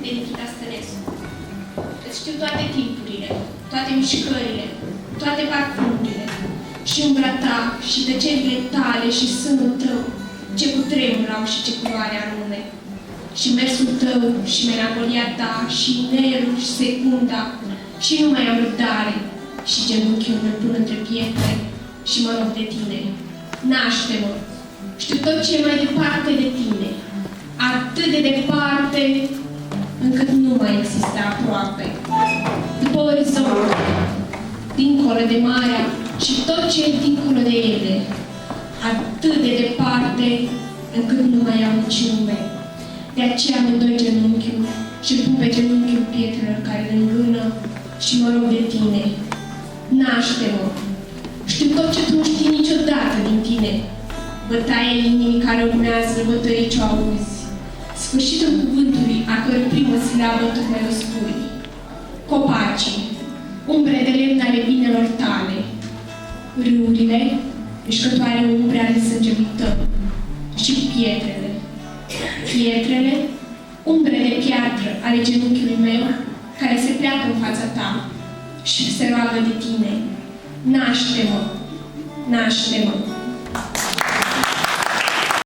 de Nikita Stănescu. Îți știu toate timpurile, toate mișcările, toate parfumurile, și umbra ta, și tăcerile tale, și sânul tău, ce cutremur au și ce culoare anume. Și mersul tău, și melancolia ta, și nerul, și secunda, și nu mai am răbdare, și genunchiul îl pun între pietre, și mă rog de tine. Naște-mă! Știu tot ce e mai departe de tine, atât de departe, încât nu mai există aproape. După orizont, dincolo de marea și tot ce e dincolo de ele, atât de departe, încât nu mai au nici nume. De aceea amândoi genunchiul și pun pe genunchiul pietrelor care le îngână și mă rog de tine. Naște-mă! Știu tot ce tu nu știi niciodată din tine. Bătaia inimii care urmează bătării ce o auzi. Sfârșitul cuvântului, a cărui primă silabă tocmai o spui. Copacii, umbre de lemn ale binelor tale. Râurile, mișcătoare umbre ale sângelui tău. Și pietrele. Pietrele, umbre de piatră ale genunchiului meu, care se pleacă în fața ta și se roagă de tine. Naște-mă! Naște-mă!